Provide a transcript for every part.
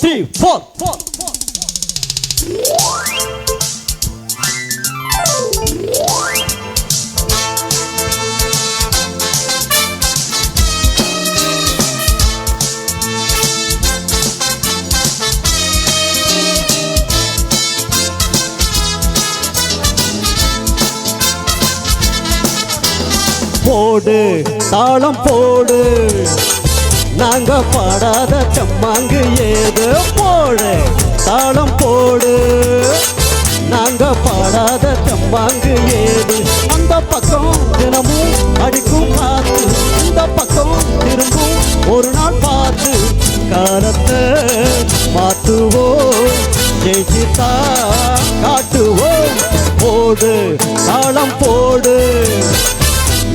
3 4 போடு தாளம் போடு நாங்க பாடாத செம்மாங்கு ஏது போடு தாளம் போடு நாங்க பாடாத செம்மாங்கு ஏது அந்த பக்கம் தினமும் அடிக்கும் காத்து இந்த பக்கம் திரும்பும் ஒரு நாள் பார்த்து காலத்தை மாத்துவோம் ஜெயிச்சுத்தா காட்டுவோம் போடு தாளம் போடு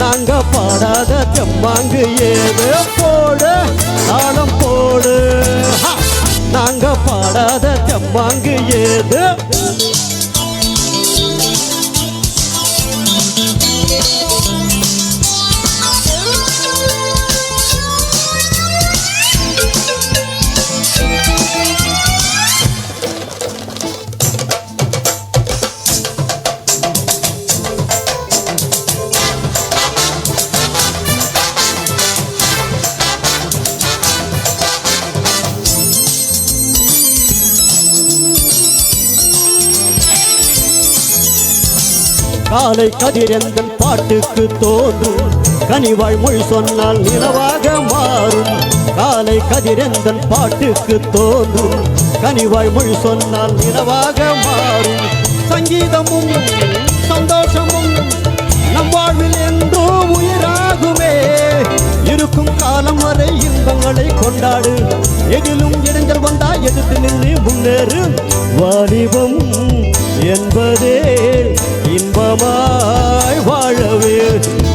நாங்க பாடாத செம்மாங்கு ஏது போடு தாளம் போடு நாங்க பாடாத செம்மாங்கு ஏது காலை கதிரெந்தன் பாட்டுக்கு தோன்றும் கனிவாழ் மொழி சொன்னால் நிலவாக மாறும் காலை கதிரெந்தன் பாட்டுக்கு தோன்றும் கனிவாழ் மொழி சொன்னால் நிலவாக மாறும் சங்கீதமும் சந்தோஷமும் நம் வாழ்வில் என்றோ உயிராகுமே இருக்கும் காலம் வரை இன்பங்களை கொண்டாடு எதிலும் இடைஞ்சல் வந்தா எதிர்த்து நின்று முன்னேறு வாலிபம் என்பதே இன்பமாய் வாழவே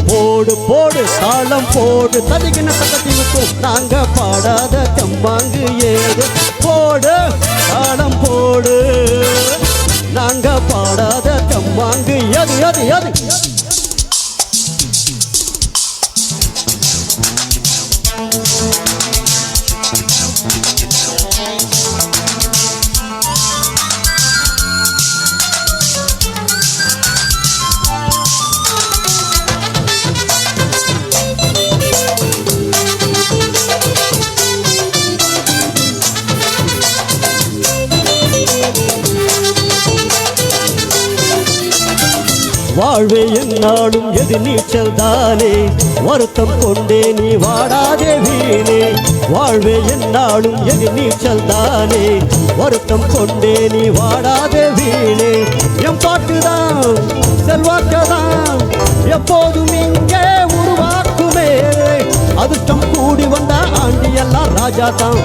போடு போடு தாளம் போடு ததிகின தகத்தினுக்கும் நாங்க பாடாத செம்மாங்கு ஏது போடு தாளம் போடு நாங்க பாடாத செம்மாங்கு எது எது எது வாழ்வே என்னாலும் எது நீச்சல் தானே வருத்தம் கொண்டே நீ வாடாதே வீணே வாழ்வே என்னாலும் எது நீச்சல் தானே வருத்தம் கொண்டே நீ வாடாதே வீணே என் பாட்டுதான் செல்வாக்கதான் எப்போதும் இங்கே உருவாக்குமே அதிர்ஷ்டம் கூடி வந்த ஆண்டி எல்லாம் ராஜா தான்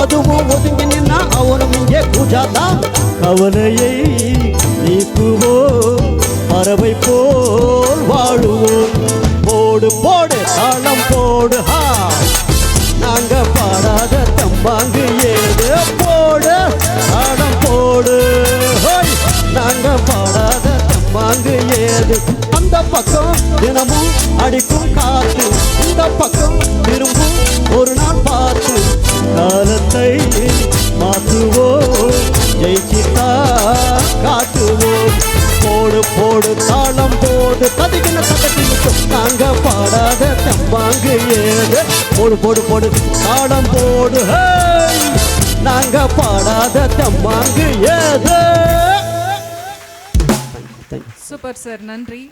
அதுவும் ஒதுங்கி நின்னா அவனும் இங்கே பூஜா தான் கவலையை நீக்குவோம் பறவை போல் வாழுவோம் போடு போடு தாளம் போடு நாங்க பாடாத செம்மாங்கு ஏது போடு தாளம் போடு நாங்க பாடாத செம்மாங்கு ஏது அந்த பக்கம் தினமும் அடிக்கும் காத்து இந்த பக்கம் திரும்பும் ஒரு நாள் பார்த்து காலத்தை மாற்றுவோம் ஜெயிச்சித்தா காட்டுவோம் போடு போடு தாளம் போடு ததிகின தகத்தினுக்கும் நாங்க பாடாத செம்மாங்கு ஏது போடு போடு போடு தாளம் போடு நாங்க பாடாத செம்மாங்கு ஏது. சூப்பர் சார், நன்றி.